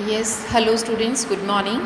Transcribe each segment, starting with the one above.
Yes, hello students, good morning.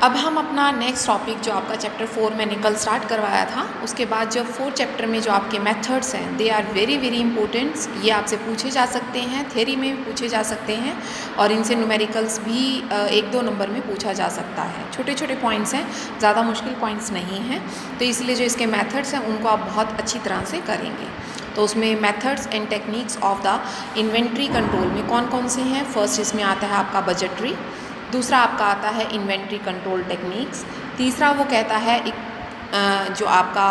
अब हम अपना नेक्स्ट टॉपिक जो आपका चैप्टर 4 मैंने कल स्टार्ट करवाया था, उसके बाद जो 4 चैप्टर में जो आपके मेथड्स हैं they are very very importants. ये आपसे पूछे जा सकते हैं, थ्योरी में भी पूछे जा सकते हैं और इनसे न्यूमेरिकल्स भी 1-2 नंबर में पूछा जा सकता है। छोटे छोटे पॉइंट्स हैं, ज़्यादा मुश्किल पॉइंट्स नहीं हैं, तो इसलिए जो इसके मेथड्स हैं उनको आप बहुत अच्छी तरह से करेंगे। तो उसमें methods and techniques of the inventory control में कौन कौन से हैं? फर्स्ट इसमें आता है आपका बजटरी, दूसरा आपका आता है इन्वेंट्री कंट्रोल टेक्निक्स, तीसरा वो कहता है जो आपका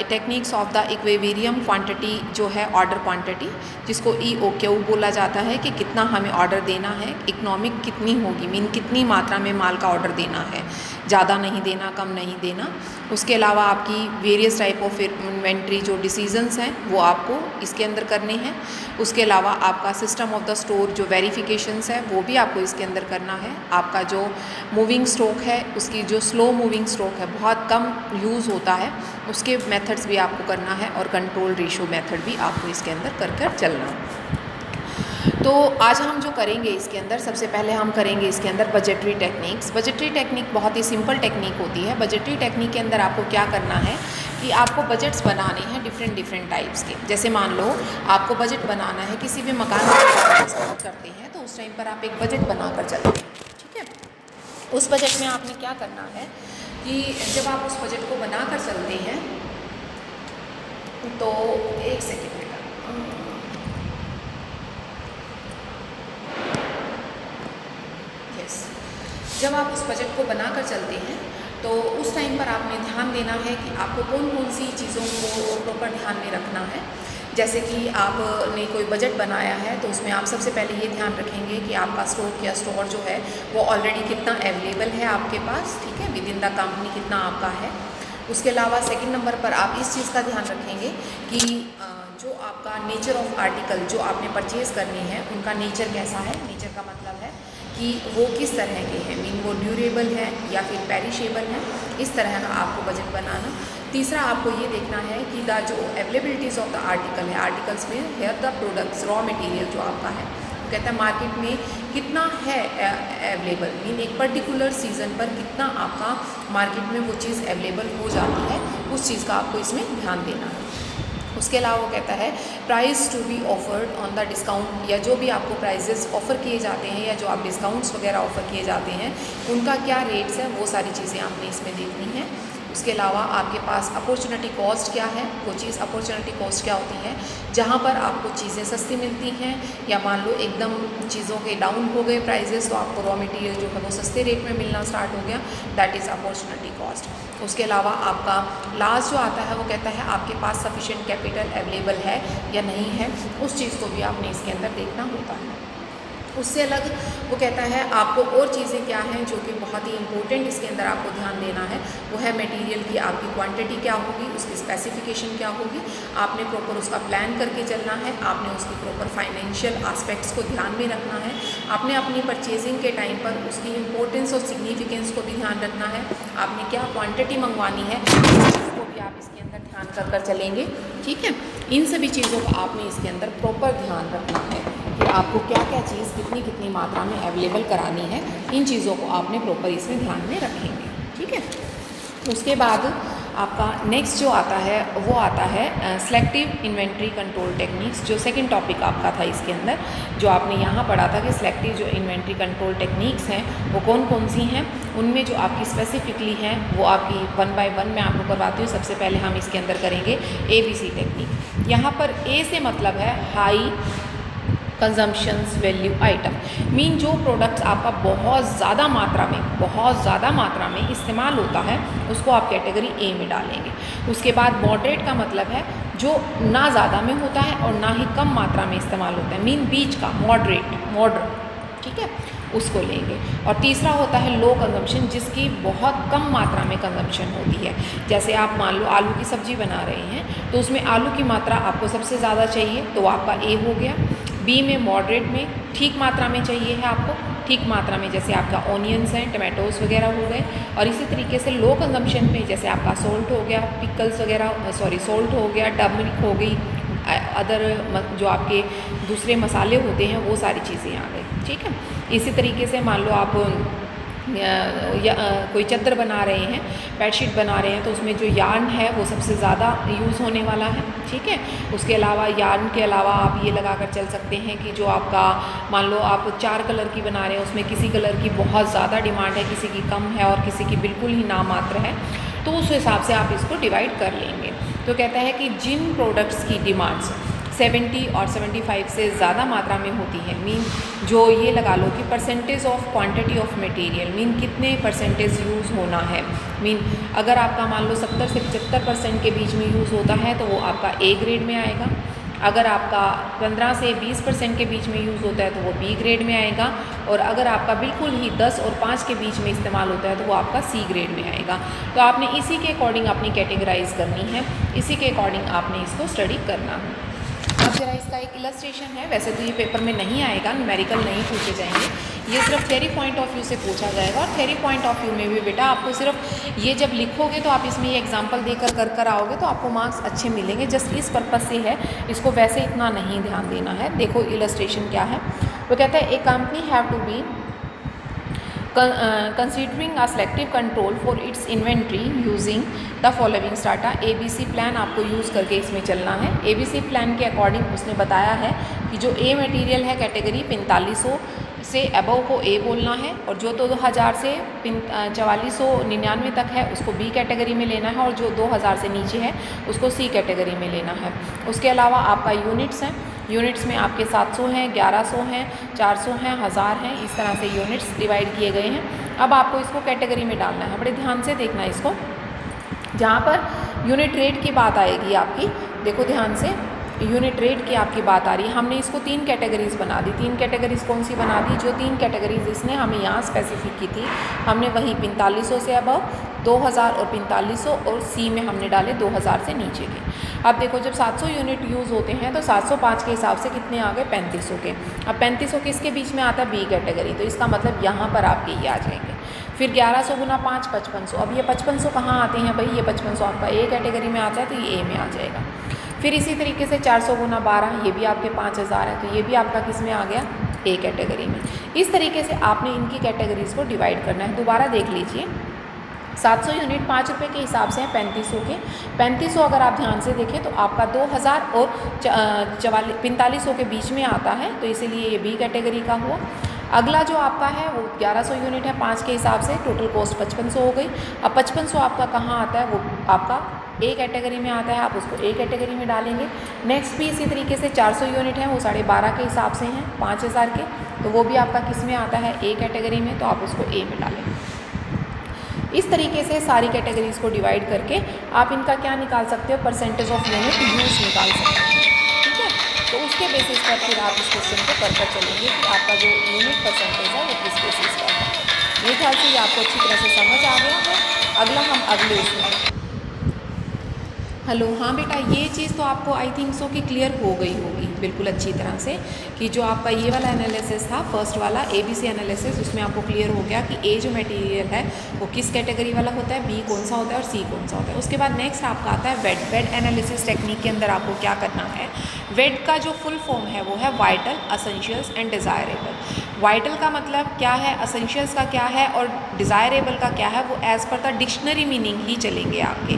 techniques of the equilibrium quantity जो है ऑर्डर क्वांटिटी, जिसको EOQ बोला जाता है कि कितना हमें ऑर्डर देना है, इकोनॉमिक कितनी होगी, मीन कितनी मात्रा में माल का ऑर्डर देना है, ज़्यादा नहीं देना, कम नहीं देना। उसके अलावा आपकी वेरियस टाइप ऑफ इन्वेंट्री जो डिसीजंस हैं वो आपको इसके अंदर करने हैं। उसके अलावा आपका सिस्टम ऑफ द स्टोर जो वेरिफिकेशंस है वो भी आपको इसके अंदर करना है। आपका जो मूविंग स्टॉक है उसकी जो स्लो मूविंग स्टॉक है बहुत कम यूज़ होता है, उसके मेथड्स भी आपको करना है और कंट्रोल रेशियो मेथड भी आपको इसके अंदर कर कर चलना है। तो आज हम जो करेंगे इसके अंदर, सबसे पहले हम करेंगे इसके अंदर बजटरी टेक्निक्स। बजटरी टेक्निक बहुत ही सिंपल टेक्निक होती है। बजटरी टेक्निक के अंदर आपको क्या करना है कि आपको बजट्स बनाने हैं डिफरेंट टाइप्स के। जैसे मान लो आपको बजट बनाना है किसी भी मकान का करते हैं तो उस टाइम पर आप एक बजट बनाकर चलते हैं, ठीक है। उस बजट में आपने क्या करना है कि जब आप उस बजट को बनाकर चलते हैं तो एक सेकेंड बेटा, जब आप उस बजट को बनाकर चलते हैं तो उस टाइम पर आपने ध्यान देना है कि आपको कौन कौन सी चीज़ों को प्रॉपर ध्यान में रखना है। जैसे कि आपने कोई बजट बनाया है तो उसमें आप सबसे पहले ये ध्यान रखेंगे कि आपका स्टॉक या स्टोर जो है वो ऑलरेडी कितना अवेलेबल है आपके पास, ठीक है, विद इन द कंपनी कितना आपका है। उसके अलावा सेकंड नंबर पर आप इस चीज़ का ध्यान रखेंगे कि जो आपका नेचर ऑफ आर्टिकल जो आपने परचेज़ करने हैं उनका नेचर कैसा है। नेचर का मतलब है कि वो किस तरह के हैं, मीन वो ड्यूरेबल है या फिर पेरिशेबल है, इस तरह का आपको बजट बनाना। तीसरा आपको ये देखना है कि द जो अवेलेबिलिटीज़ ऑफ द आर्टिकल है, आर्टिकल्स में here the products raw material जो आपका है वो कहता है मार्केट में कितना है अवेलेबल, मीन एक पर्टिकुलर सीज़न पर कितना आपका मार्केट में वो चीज़ अवेलेबल हो जाती है, उस चीज़ का आपको इसमें ध्यान देना है। उसके अलावा वो कहता है price to be offered on the discount, या जो भी आपको प्राइजेस ऑफ़र किए जाते हैं या जो आप डिस्काउंट्स वगैरह ऑफ़र किए जाते हैं उनका क्या रेट्स है, वो सारी चीज़ें आपने इसमें देखनी है। उसके अलावा आपके पास अपॉर्चुनिटी कॉस्ट क्या है, वो चीज़ अपॉर्चुनिटी कॉस्ट क्या होती है, जहाँ पर आपको चीज़ें सस्ती मिलती हैं या मान लो एकदम चीज़ों के डाउन हो गए प्राइजेस तो आपको रॉ मटेरियल जो है वो सस्ते रेट में मिलना स्टार्ट हो गया, दैट इज़ अपॉर्चुनिटी कॉस्ट। उसके अलावा आपका लास्ट जो आता है वो कहता है आपके पास सफिशिएंट कैपिटल अवेलेबल है या नहीं है, उस चीज़ को भी आपने इसके अंदर देखना होता है। उससे अलग वो कहता है आपको और चीज़ें क्या हैं जो कि बहुत ही इंपॉर्टेंट इसके अंदर आपको ध्यान देना है, वो है मटेरियल की आपकी क्वांटिटी क्या होगी, उसकी स्पेसिफिकेशन क्या होगी, आपने प्रॉपर उसका प्लान करके चलना है, आपने उसकी प्रॉपर फाइनेंशियल आस्पेक्ट्स को ध्यान में रखना है, आपने अपनी परचेजिंग के टाइम पर उसकी इंपॉर्टेंस और सिग्निफिकेंस को भी ध्यान रखना है, आपने क्या क्वान्टिटी मंगवानी है उसको भी आप इसके अंदर ध्यान कर कर चलेंगे, ठीक है। इन सभी चीज़ों का आपने इसके अंदर प्रॉपर ध्यान रखना है कि आपको क्या क्या चीज़ कितनी कितनी मात्रा में अवेलेबल करानी है, इन चीज़ों को आपने प्रॉपर इसमें ध्यान में रखेंगे, ठीक है। उसके बाद आपका नेक्स्ट जो आता है वो आता है सिलेक्टिव इन्वेंट्री कंट्रोल टेक्निक्स, जो सेकंड टॉपिक आपका था इसके अंदर, जो आपने यहाँ पढ़ा था कि सिलेक्टिव जो इन्वेंट्री कंट्रोल टेक्निक्स हैं वो कौन कौन सी हैं, उनमें जो आपकी स्पेसिफिकली हैं वो आपकी 1 बाय 1 मैं आपको करवाती हूँ। सबसे पहले हम इसके अंदर करेंगे ABC टेक्निक। यहाँ पर A से मतलब है high consumptions value item, mean जो प्रोडक्ट्स आपका बहुत ज़्यादा मात्रा में इस्तेमाल होता है उसको आप कैटेगरी A में डालेंगे। उसके बाद मॉडरेट का मतलब है जो ना ज़्यादा में होता है और ना ही कम मात्रा में इस्तेमाल होता है, मीन बीच का मॉडरेट, ठीक है, उसको लेंगे। और तीसरा होता है लो कंजम्पशन, जिसकी बहुत कम मात्रा में कंजम्पशन होती है। जैसे आप मान लो आलू की सब्ज़ी बना रहे हैं तो उसमें आलू की मात्रा आपको सबसे ज़्यादा चाहिए तो आपका A हो गया। B में मॉडरेट में ठीक मात्रा में चाहिए है आपको, ठीक मात्रा में जैसे आपका ऑनियंस हैं, टमाटोज़ वगैरह हो गए। और इसी तरीके से लो कंजम्पशन में जैसे आपका सॉल्ट हो गया, पिकल्स वगैरह, सॉल्ट हो गया, टर्मरिक हो गई, अदर जो आपके दूसरे मसाले होते हैं वो सारी चीज़ें आ गई। ठीक है, इसी तरीके से मान लो आप कोई चादर बना रहे हैं, बेडशीट बना रहे हैं, तो उसमें जो यार्न है वो सबसे ज़्यादा यूज़ होने वाला है। ठीक है, उसके अलावा यार्न के अलावा आप ये लगा कर चल सकते हैं कि जो आपका मान लो आप 4 कलर की बना रहे हैं, उसमें किसी कलर की बहुत ज़्यादा डिमांड है, किसी की कम है और किसी की बिल्कुल ही नामात्र है, तो उस हिसाब से आप इसको डिवाइड कर लेंगे। तो कहता है कि जिन प्रोडक्ट्स की डिमांड्स 70 और 75 से ज़्यादा मात्रा में होती है, मीन जो ये लगा लो कि percentage of quantity of material, mean कितने परसेंटेज यूज़ होना है। मीन अगर आपका मान लो 70 से 75% के बीच में यूज़ होता है तो वो आपका ए ग्रेड में आएगा। अगर आपका 15 से 20% के बीच में यूज़ होता है तो वो बी ग्रेड में आएगा। और अगर आपका बिल्कुल ही 10 और 5 के बीच में इस्तेमाल होता है तो वो आपका सी ग्रेड में आएगा। तो आपने इसी के अकॉर्डिंग अपनी कैटेगराइज करनी है, इसी के अकॉर्डिंग आपने इसको स्टडी करना है। अब जरा इसका एक इलस्ट्रेशन है, वैसे तो ये पेपर में नहीं आएगा, न्यूमेरिकल नहीं पूछे जाएंगे, ये सिर्फ थ्योरी पॉइंट ऑफ व्यू से पूछा जाएगा। और थ्योरी पॉइंट ऑफ व्यू में भी बेटा आपको सिर्फ ये जब लिखोगे तो आप इसमें ये एग्जांपल देकर कर आओगे तो आपको मार्क्स अच्छे मिलेंगे। जस्ट इस पर्पज़ से है, इसको वैसे इतना नहीं ध्यान देना है। देखो इलस्ट्रेशन क्या है, वो कहता है a company have to be considering a selective control for its inventory using the following strata। ABC plan आपको यूज़ करके इसमें चलना है। ABC प्लान के अकॉर्डिंग उसने बताया है कि जो ए मटेरियल है कैटेगरी 4500 से अबव को ए बोलना है, और जो 2000 से 4499 तक है उसको बी कैटेगरी में लेना है, और जो 2000 से नीचे है उसको सी कैटेगरी में लेना है। उसके अलावा आपका यूनिट्स हैं, यूनिट्स में आपके 700 हैं, 1100 हैं, 400 हैं, 1000 हैं, इस तरह से यूनिट्स डिवाइड किए गए हैं। अब आपको इसको कैटेगरी में डालना है, बड़े ध्यान से देखना है इसको। जहाँ पर यूनिट रेट की बात आएगी आपकी, देखो ध्यान से, यूनिट रेट की आपकी बात आ रही है। हमने इसको 3 कैटेगरीज बना दी। 3 कैटेगरीज कौन सी बना दी? जो 3 कैटेगरीज इसने हमें यहाँ स्पेसिफिक की थी, हमने वही 4500 से अबव, 2000 और 4500, और सी में हमने डाले 2000 से नीचे के। अब देखो जब 700 यूनिट यूज़ होते हैं तो 705 के हिसाब से कितने आ गए? 3500 के। अब 3500 किसके बीच में आता है? B category. तो इसका मतलब यहाँ पर आपके ये आ जाएंगे। फिर 1100 गुना 5 5500। अब ये 5500 कहाँ आते हैं भाई? ये 5500 आपका ए कैटेगरी में आता है तो ये ए में आ जाएगा। फिर इसी तरीके से 400 गुना 12, ये भी आपके 5000 है तो ये भी आपका किस में आ गया? ए कैटेगरी में। इस तरीके से आपने इनकी कैटेगरीज को डिवाइड करना है। दोबारा देख लीजिए, 700 यूनिट 5 रुपये के हिसाब से हैं 3500 के। 3500 अगर आप ध्यान से देखें तो आपका 2000 और 4500 के बीच में आता है, तो इसीलिए ये बी कैटेगरी का हुआ। अगला जो आपका है वो 1100 यूनिट है 5 के हिसाब से, टोटल कॉस्ट 5500 हो गई। अब 5500 आपका कहाँ आता है? वो आपका ए कैटेगरी में आता है, आप उसको ए कैटेगरी में डालेंगे। नेक्स्ट भी इसी तरीके से 400 यूनिट है, वो 12.5 के हिसाब से हैं 5000 के, तो वो भी आपका किस में आता है? ए कैटेगरी में, तो आप उसको ए में डालेंगे। इस तरीके से सारी कैटेगरीज को डिवाइड करके आप इनका क्या निकाल सकते हो? परसेंटेज ऑफ यूनिट यूज़ निकाल सकते हैं। ठीक है, तो उसके बेसिस पर फिर आप इस क्वेश्चन को कर चलेंगे कि आपका जो यूनिट परसेंटेज है वो किस बेसिस पर है। मेरे ख्याल से ये आपको अच्छी तरह से समझ आ गया है। अगला हम अगले उसमें, हेलो, हाँ बेटा, ये चीज़ तो आपको आई थिंक सो कि क्लियर हो गई होगी बिल्कुल अच्छी तरह से, कि जो आपका ये वाला एनालिसिस था फर्स्ट वाला ABC एनालिसिस, उसमें आपको क्लियर हो गया कि ए जो मटेरियल है वो किस कैटेगरी वाला होता है, बी कौन सा होता है और सी कौन सा होता है। उसके बाद नेक्स्ट आपका आता है वेड। वेड एनालिसिस टेक्निक के अंदर आपको क्या करना है? वेड का जो फुल फॉर्म है वो है vital, essentials and desirable. Vital का मतलब क्या है, असेंशियल्स का क्या है और डिज़ायरेबल का क्या है, वो as per the dictionary meaning ही चलेंगे आपके।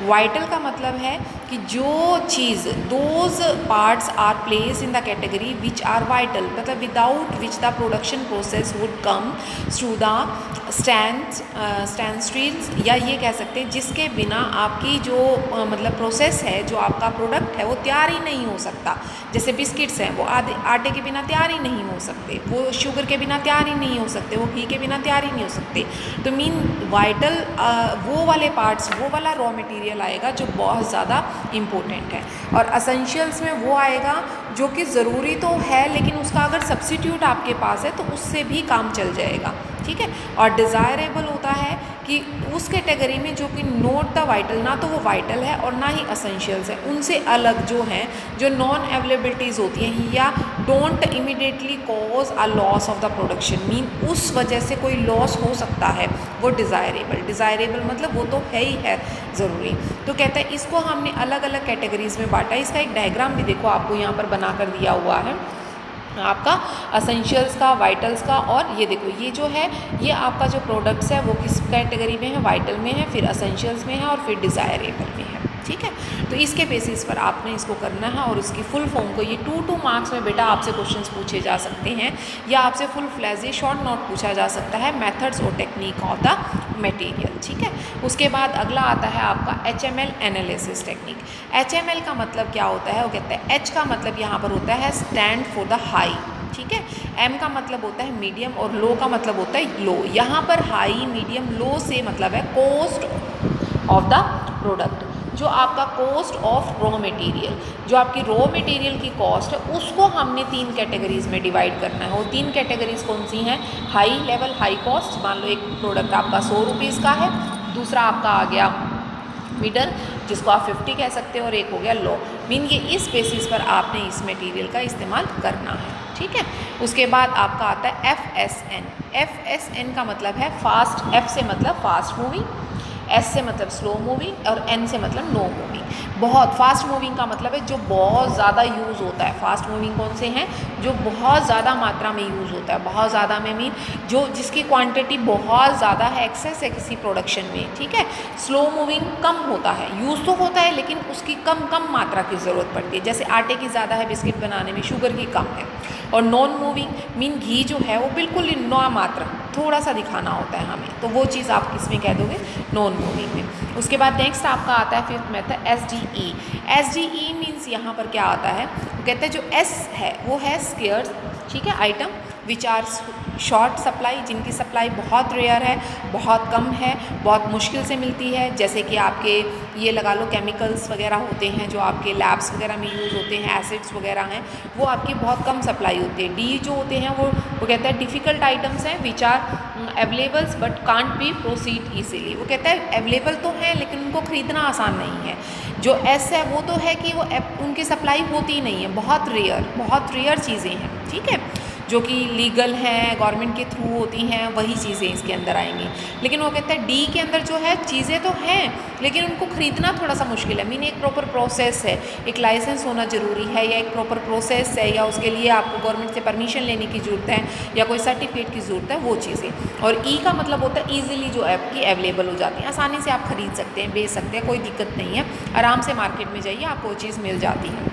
वाइटल का मतलब है कि जो चीज़, those parts are place in the category which are vital, मतलब without which the production process would come through the stand stills, या ये कह सकते हैं जिसके बिना आपकी जो मतलब प्रोसेस है, जो आपका प्रोडक्ट है वो तैयार ही नहीं हो सकता। जैसे बिस्किट्स हैं, वो आटे के बिना तैयार ही नहीं हो सकते, वो शुगर के बिना तैयार ही नहीं हो सकते, वो घी के बिना तैयार ही नहीं हो सकते। तो मीन वाइटल वो वाले पार्ट्स, वो वाला रॉ मटेरियल आएगा जो बहुत ज़्यादा इम्पोर्टेंट है। और असेंशियल्स में वो आएगा जो कि ज़रूरी तो है लेकिन उसका अगर सब्स्टिट्यूट आपके पास है तो उससे भी काम चल जाएगा, ठीक है। और डिज़ायरेबल होता है कि उस कैटेगरी में जो कि नॉट द वाइटल, ना तो वो वाइटल है और ना ही असेंशियल्स है, उनसे अलग जो हैं, जो नॉन अवेलेबिलिटीज़ होती हैं या don't immediately cause a loss of the production, mean उस वजह से कोई लॉस हो सकता है, वो डिज़ायरेबल मतलब वो तो है ही है ज़रूरी। तो कहता है इसको हमने अलग अलग कैटेगरीज़ में बांटा है। इसका एक डायग्राम भी देखो आपको यहाँ पर बना कर दिया हुआ है आपका असेंशियल्स का, वाइटल्स का, और ये देखो ये जो है ये आपका जो प्रोडक्ट्स है वो किस कैटेगरी में है, वाइटल में है, फिर असेंशियल्स में है और फिर डिज़ायरेबल में है, ठीक है। तो इसके बेसिस पर आपने इसको करना है और उसकी फुल फॉर्म को ये 2 मार्क्स में बेटा आपसे क्वेश्चंस पूछे जा सकते हैं या आपसे फुल फ्लैज शॉर्ट नोट पूछा जा सकता है, मेथड्स और टेक्निक ऑफ द मटेरियल, ठीक है। उसके बाद अगला आता है आपका HML एनालिसिस टेक्निक। HML का मतलब क्या होता है, वो कहते हैं H का मतलब यहाँ पर होता है स्टैंड फॉर द हाई, ठीक है। M का मतलब होता है मीडियम और लो का मतलब होता है लो। यहाँ पर हाई, मीडियम, लो से मतलब है कॉस्ट ऑफ द प्रोडक्ट, जो आपका कॉस्ट ऑफ रॉ मटेरियल, जो आपकी रॉ मटेरियल की कॉस्ट है उसको हमने 3 कैटेगरीज़ में डिवाइड करना है। वो 3 कैटेगरीज़ कौन सी हैं, हाई लेवल हाई कॉस्ट, मान लो एक प्रोडक्ट आपका 100 रुपीज़ का है, दूसरा आपका आ गया मिडल जिसको आप 50 कह सकते हो, और एक हो गया लो, मीन ये इस बेसिस पर आपने इस मटेरियल का इस्तेमाल करना है, ठीक है। उसके बाद आपका आता है FSN का मतलब है फास्ट, F से मतलब फास्ट मूविंग, S से मतलब स्लो मूविंग और N से मतलब नो मूविंग। बहुत फास्ट मूविंग का मतलब है जो बहुत ज़्यादा यूज़ होता है। फास्ट मूविंग कौन से हैं, जो बहुत ज़्यादा मात्रा में यूज़ होता है, बहुत ज़्यादा में मीन जो जिसकी क्वांटिटी बहुत ज़्यादा है, एक्सेस है किसी प्रोडक्शन में, ठीक है। स्लो मूविंग कम होता है, यूज़ तो होता है लेकिन उसकी कम मात्रा की ज़रूरत पड़ती है, जैसे आटे की ज़्यादा है बिस्किट बनाने में, शुगर की कम है। और नॉन मूविंग मीन घी जो है वो बिल्कुल नौ मात्रा, थोड़ा सा दिखाना होता है हमें, तो वो चीज़ आप किस में कह दोगे, नॉन मूविंग में। उसके बाद नेक्स्ट आपका आता है फिफ्थ मेथड SDE मीन्स यहाँ पर क्या आता है, वो कहते हैं जो S है वो है स्केयर्स, ठीक है, item which are short supply, जिनकी सप्लाई बहुत रेयर है, बहुत कम है, बहुत मुश्किल से मिलती है, जैसे कि आपके ये लगा लो केमिकल्स वगैरह होते हैं जो आपके लैब्स वगैरह में यूज़ होते हैं, एसिड्स वगैरह हैं, वो आपकी बहुत कम सप्लाई होती है। डी जो होते हैं वो कहता है डिफ़िकल्ट आइटम्स हैं which are availables but can't be proceed easily, वो कहता है अवेलेबल तो हैं लेकिन उनको ख़रीदना आसान नहीं है। जो एस है वो तो है कि वो उनकी सप्लाई होती ही नहीं है, बहुत रेयर चीज़ें हैं, ठीक है, जो कि लीगल हैं, गवर्नमेंट के थ्रू होती हैं, वही चीज़ें इसके अंदर आएंगी। लेकिन वो कहता है डी के अंदर जो है चीज़ें तो हैं लेकिन उनको ख़रीदना थोड़ा सा मुश्किल है, मीन एक प्रॉपर प्रोसेस है, एक लाइसेंस होना ज़रूरी है या एक प्रॉपर प्रोसेस है या उसके लिए आपको गवर्नमेंट से परमिशन लेने की ज़रूरत है या कोई सर्टिफिकेट की ज़रूरत है, वो चीज़ें। और ई का मतलब होता है ईजिली जो आपकी अवेलेबल हो जाती है, आसानी से आप खरीद सकते हैं, बेच सकते हैं, कोई दिक्कत नहीं है, आराम से मार्केट में जाइए आपको वो चीज़ मिल जाती है,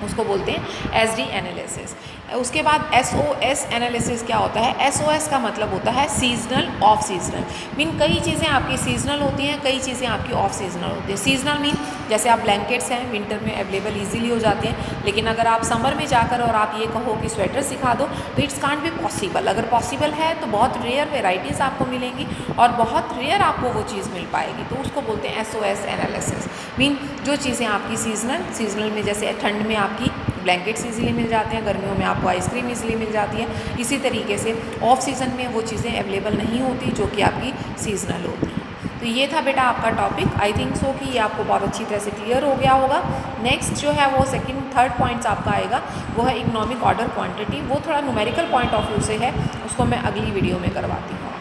उसको बोलते हैं SD एनालिसिस। उसके बाद SOS एनालिसिस क्या होता है, SOS का मतलब होता है सीजनल ऑफ सीजनल, मीन कई चीज़ें आपकी सीजनल होती हैं, कई चीज़ें आपकी ऑफ सीजनल होती हैं। सीजनल मीन जैसे आप ब्लैंकेट्स हैं विंटर में अवेलेबल इजीली हो जाते हैं, लेकिन अगर आप समर में जाकर और आप ये कहो कि स्वेटर सिखा दो तो इट्स कांट बी पॉसिबल। अगर पॉसिबल है तो बहुत रेयर वेराइटीज़ आपको मिलेंगी और बहुत रेयर आपको वो चीज़ मिल पाएगी, तो उसको बोलते हैं SOS एनालिसिस। मीन जो चीज़ें आपकी सीजनल में जैसे ठंड में आपकी ब्लैंकेट्स इजीली मिल जाते हैं, गर्मियों में आपको आइसक्रीम इजीली मिल जाती है, इसी तरीके से ऑफ सीज़न में वो चीज़ें अवेलेबल नहीं होती जो कि आपकी सीजनल होती हैं। तो ये था बेटा आपका टॉपिक, आई थिंक सो कि ये आपको बहुत अच्छी तरह से क्लियर हो गया होगा। नेक्स्ट जो है वो थर्ड पॉइंट्स आपका आएगा, वो है इकोनॉमिक ऑर्डर क्वांटिटी, वो थोड़ा न्यूमेरिकल पॉइंट ऑफ व्यू से है, उसको मैं अगली वीडियो में करवाती हूँ।